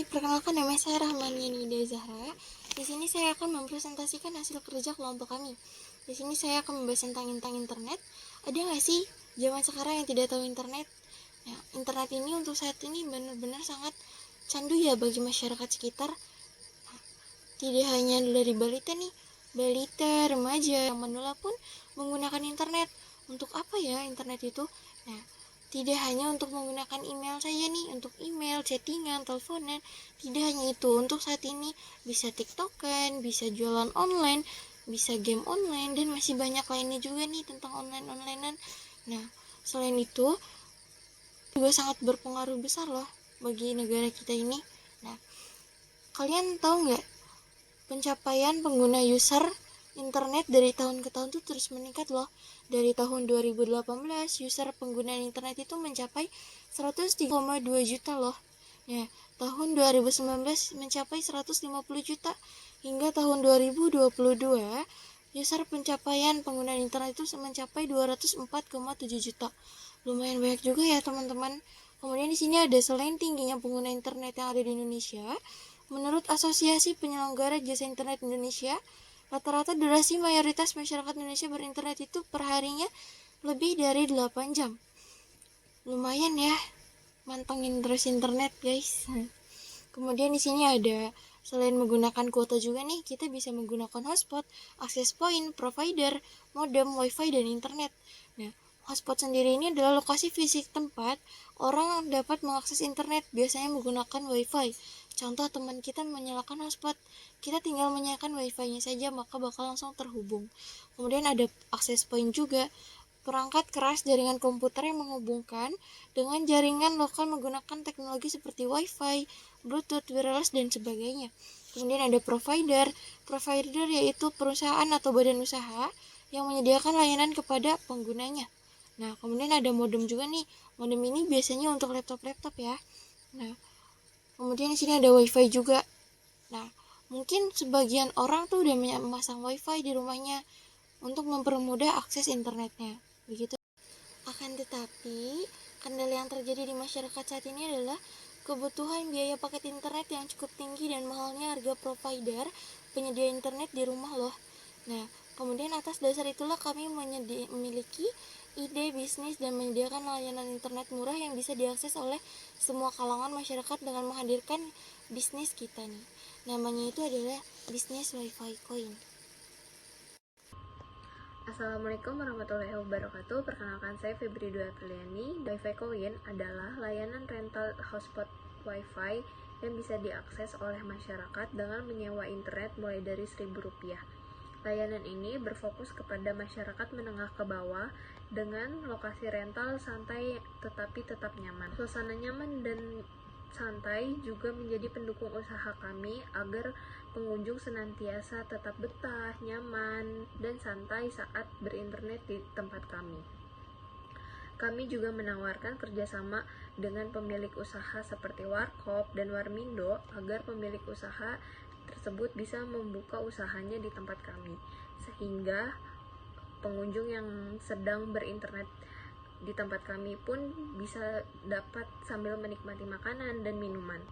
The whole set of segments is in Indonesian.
perkenalkan nama saya Rahmania Nida Zahra. Di sini saya akan mempresentasikan hasil kerja kelompok kami. Di sini saya akan membahas tentang internet. Ada nggak sih zaman sekarang yang tidak tahu internet? Nah, internet ini untuk saat ini benar-benar sangat candu ya bagi masyarakat sekitar. Nah, tidak hanya dari balita, remaja, yang manula pun menggunakan internet. Untuk apa ya internet itu? Nah, tidak hanya untuk menggunakan email saja nih, untuk email, chattingan, teleponan. Tidak hanya itu, untuk saat ini bisa tiktokan, bisa jualan online, bisa game online, dan masih banyak lainnya juga nih tentang online-onlinean. Nah, selain itu juga sangat berpengaruh besar loh bagi negara kita ini. Nah, kalian tahu nggak pencapaian pengguna user internet dari tahun ke tahun tuh terus meningkat loh. Dari tahun 2018 user penggunaan internet itu mencapai 103,2 juta loh. Nah, tahun 2019 mencapai 150 juta. Hingga tahun 2022 user pencapaian penggunaan internet itu mencapai 204,7 juta. Lumayan banyak juga ya teman-teman. Kemudian di sini ada selain tingginya pengguna internet yang ada di Indonesia, menurut Asosiasi Penyelenggara Jasa Internet Indonesia, rata-rata durasi mayoritas masyarakat Indonesia berinternet itu perharinya lebih dari 8 jam. Lumayan ya, mantengin terus internet guys. Kemudian di sini ada selain menggunakan kuota juga nih, kita bisa menggunakan hotspot, akses point, provider, modem, wifi, dan internet. Nah, hotspot sendiri ini adalah lokasi fisik tempat orang dapat mengakses internet, biasanya menggunakan wifi. Contoh teman kita menyalakan hotspot, kita tinggal menyalakan wifi-nya saja maka bakal langsung terhubung. Kemudian ada akses point juga, perangkat keras jaringan komputer yang menghubungkan dengan jaringan lokal menggunakan teknologi seperti wifi, bluetooth, wireless, dan sebagainya. Kemudian ada provider yaitu perusahaan atau badan usaha yang menyediakan layanan kepada penggunanya. Nah, kemudian ada modem juga nih. Modem ini biasanya untuk laptop ya. Nah, kemudian di sini ada wifi juga. Nah, mungkin sebagian orang tuh udah memasang wifi di rumahnya untuk mempermudah akses internetnya. Begitu. Akan tetapi, kendala yang terjadi di masyarakat saat ini adalah kebutuhan biaya paket internet yang cukup tinggi dan mahalnya harga provider penyedia internet di rumah loh. Nah, kemudian atas dasar itulah kami memiliki ide bisnis dan menyediakan layanan internet murah yang bisa diakses oleh semua kalangan masyarakat dengan menghadirkan bisnis kita nih. Namanya itu adalah bisnis wifi coin. Assalamualaikum warahmatullahi wabarakatuh. Perkenalkan saya Febri Dwi Apriliani. WiFi Coin adalah layanan rental hotspot WiFi yang bisa diakses oleh masyarakat dengan menyewa internet mulai dari Rp1.000. Layanan ini berfokus kepada masyarakat menengah ke bawah dengan lokasi rental santai tetapi tetap nyaman. Suasana nyaman dan santai juga menjadi pendukung usaha kami agar pengunjung senantiasa tetap betah, nyaman, dan santai saat berinternet di tempat kami. Kami juga menawarkan kerjasama dengan pemilik usaha seperti Warkop dan Warmindo agar pemilik usaha tersebut bisa membuka usahanya di tempat kami, sehingga pengunjung yang sedang berinternet di tempat kami pun bisa dapat sambil menikmati makanan dan minuman.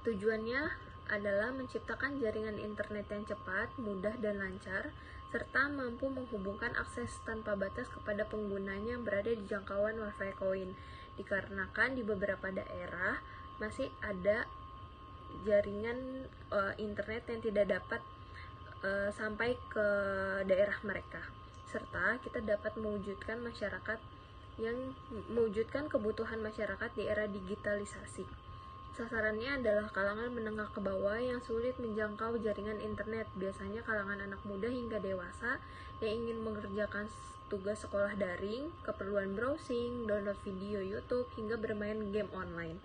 Tujuannya adalah menciptakan jaringan internet yang cepat, mudah, dan lancar, serta mampu menghubungkan akses tanpa batas kepada penggunanya yang berada di jangkauan WiFi Coin. Dikarenakan di beberapa daerah masih ada jaringan internet yang tidak dapat sampai ke daerah mereka, serta kita dapat mewujudkan kebutuhan masyarakat di era digitalisasi. Sasarannya adalah kalangan menengah ke bawah yang sulit menjangkau jaringan internet, biasanya kalangan anak muda hingga dewasa yang ingin mengerjakan tugas sekolah daring, keperluan browsing, download video YouTube, hingga bermain game online.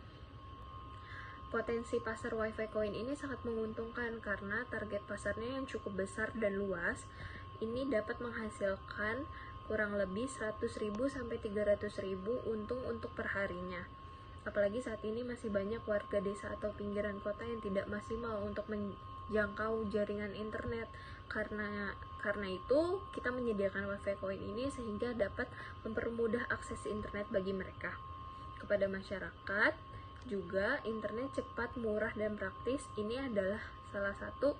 Potensi pasar WiFi Coin ini sangat menguntungkan karena target pasarnya yang cukup besar dan luas. Ini dapat menghasilkan kurang lebih 100.000 sampai 300.000 untung untuk perharinya. Apalagi saat ini masih banyak warga desa atau pinggiran kota yang tidak maksimal untuk menjangkau jaringan internet. Karena itu, kita menyediakan WiFi Coin ini sehingga dapat mempermudah akses internet bagi mereka. Kepada masyarakat juga internet cepat, murah, dan praktis. Ini adalah salah satu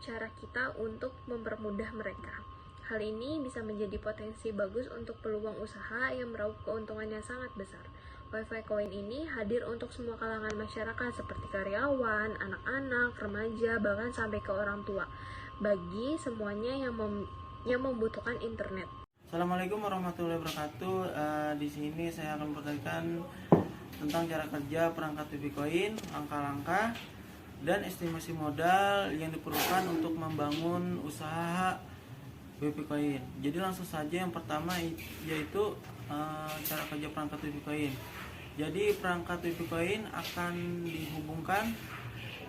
cara kita untuk mempermudah mereka. Hal ini bisa menjadi potensi bagus untuk peluang usaha yang meraup keuntungan yang sangat besar. WiFi Coin ini hadir untuk semua kalangan masyarakat seperti karyawan, anak-anak, remaja, bahkan sampai ke orang tua. Bagi semuanya yang membutuhkan internet. Assalamualaikum warahmatullahi wabarakatuh. Di sini saya akan memberikan tentang cara kerja perangkat WiFi Coin, langkah-langkah, dan estimasi modal yang diperlukan untuk membangun usaha WiFi Coin. Jadi langsung saja yang pertama yaitu cara kerja perangkat WiFi Coin. Jadi perangkat WiFi Coin akan dihubungkan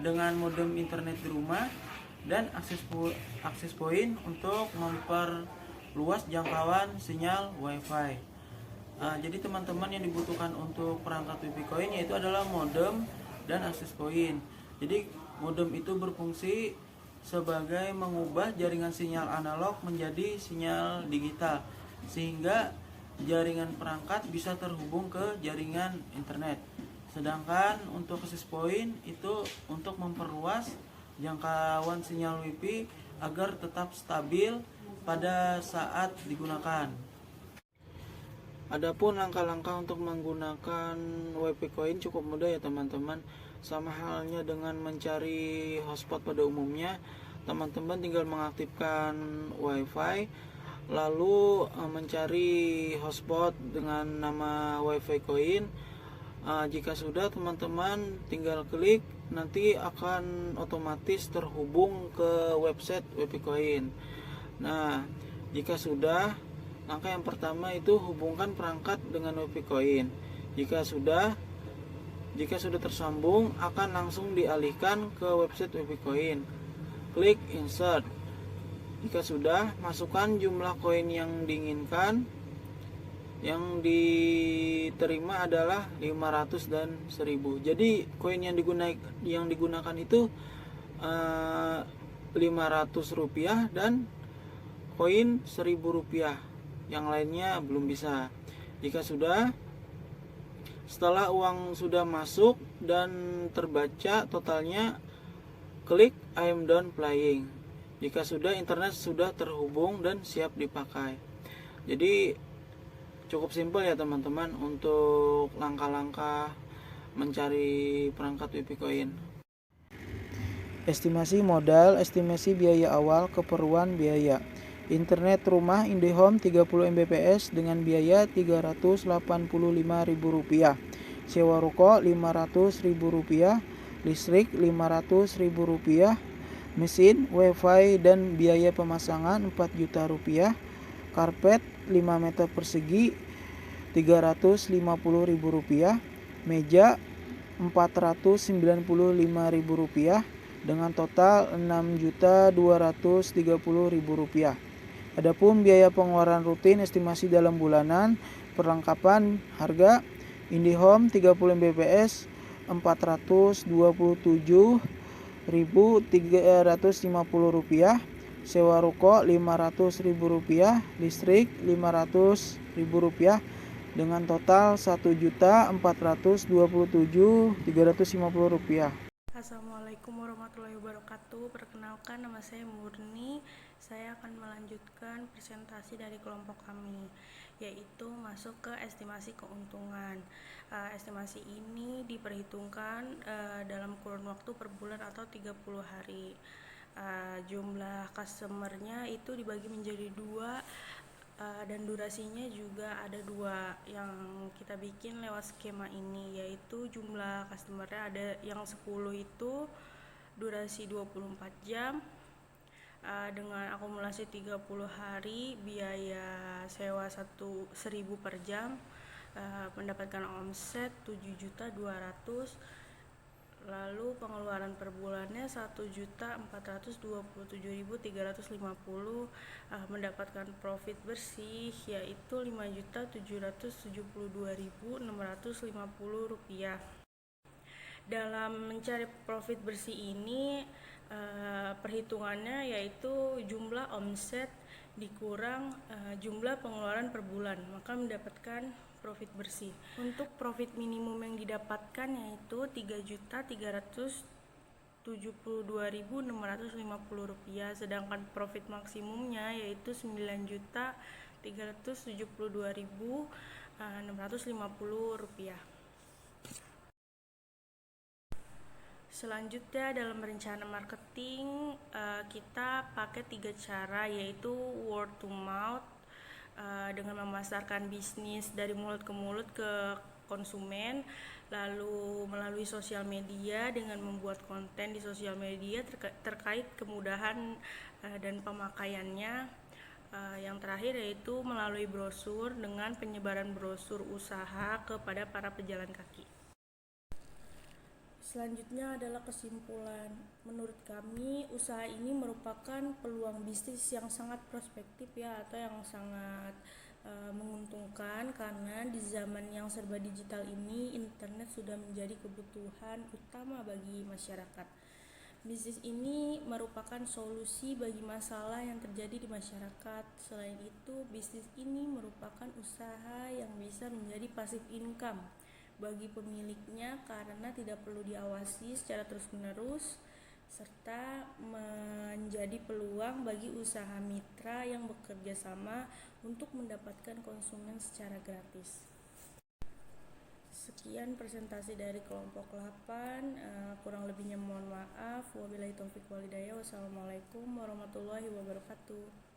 dengan modem internet di rumah dan akses point untuk memperluas jangkauan sinyal WiFi. Jadi teman-teman yang dibutuhkan untuk perangkat WiFi Coin yaitu adalah modem dan akses point. Jadi modem itu berfungsi sebagai mengubah jaringan sinyal analog menjadi sinyal digital sehingga jaringan perangkat bisa terhubung ke jaringan internet. Sedangkan untuk akses point itu untuk memperluas jangkauan sinyal WiFi agar tetap stabil pada saat digunakan. Adapun langkah-langkah untuk menggunakan WiFi Coin cukup mudah ya teman-teman. Sama halnya dengan mencari hotspot pada umumnya, teman-teman tinggal mengaktifkan WiFi lalu mencari hotspot dengan nama WiFi Coin. Jika sudah, teman-teman tinggal klik, nanti akan otomatis terhubung ke website WiFi Coin. Nah, jika sudah, langkah yang pertama itu hubungkan perangkat dengan WiFi Coin. Jika sudah tersambung, akan langsung dialihkan ke website WiFi Coin. Klik insert. Jika sudah, masukkan jumlah koin yang diinginkan. Yang diterima adalah 500 dan 1000. Jadi koin yang digunakan itu 500 rupiah dan koin 1000 rupiah. Yang lainnya belum bisa. Jika sudah, setelah uang sudah masuk dan terbaca totalnya, klik I am done playing. Jika sudah, internet sudah terhubung dan siap dipakai. Jadi cukup simpel ya teman-teman untuk langkah-langkah mencari perangkat WiFi Coin. Estimasi modal, estimasi biaya awal, keperluan biaya. Internet rumah IndiHome 30 Mbps dengan biaya Rp385.000. Sewa ruko Rp500.000, listrik Rp500.000, mesin, WiFi dan biaya pemasangan Rp4 juta, karpet 5 meter persegi Rp350.000, meja Rp495.000 dengan total Rp6.230.000. Adapun biaya pengeluaran rutin estimasi dalam bulanan, perlengkapan harga IndiHome 30 Mbps Rp427.350, sewa ruko Rp500.000, listrik Rp500.000 dengan total Rp1.427.350. Assalamualaikum warahmatullahi wabarakatuh. Perkenalkan, nama saya Murni. Saya akan melanjutkan presentasi dari kelompok kami, yaitu masuk ke estimasi keuntungan. Estimasi ini diperhitungkan dalam kurun waktu per bulan atau 30 hari. Jumlah customernya itu dibagi menjadi 2, dan durasinya juga ada 2 yang kita bikin lewat skema ini, yaitu jumlah customernya ada yang 10 itu durasi 24 jam dengan akumulasi 30 hari, biaya sewa 1.000 per jam, mendapatkan omset 7.200.000. Lalu pengeluaran per bulannya 1.427.350, mendapatkan profit bersih yaitu Rp5.772.650. Dalam mencari profit bersih ini perhitungannya yaitu jumlah omset dikurang jumlah pengeluaran per bulan, maka mendapatkan profit bersih. Untuk profit minimum yang didapatkan yaitu Rp3.372.650, sedangkan profit maksimumnya yaitu Rp9.372.650. Selanjutnya dalam rencana marketing kita pakai 3 cara, yaitu word to mouth dengan memasarkan bisnis dari mulut ke mulut ke konsumen, lalu melalui sosial media dengan membuat konten di sosial media terkait kemudahan dan pemakaiannya. Yang terakhir yaitu melalui brosur dengan penyebaran brosur usaha kepada para pejalan kaki. Selanjutnya adalah kesimpulan. Menurut kami, usaha ini merupakan peluang bisnis yang sangat prospektif atau yang sangat menguntungkan, karena di zaman yang serba digital ini internet sudah menjadi kebutuhan utama bagi masyarakat. Bisnis ini merupakan solusi bagi masalah yang terjadi di masyarakat. Selain itu, bisnis ini merupakan usaha yang bisa menjadi passive income bagi pemiliknya karena tidak perlu diawasi secara terus-menerus, serta menjadi peluang bagi usaha mitra yang bekerja sama untuk mendapatkan konsumen secara gratis. Sekian presentasi dari kelompok 8, kurang lebihnya mohon maaf. Wabillahi taufiq walhidayah. Wassalamualaikum warahmatullahi wabarakatuh.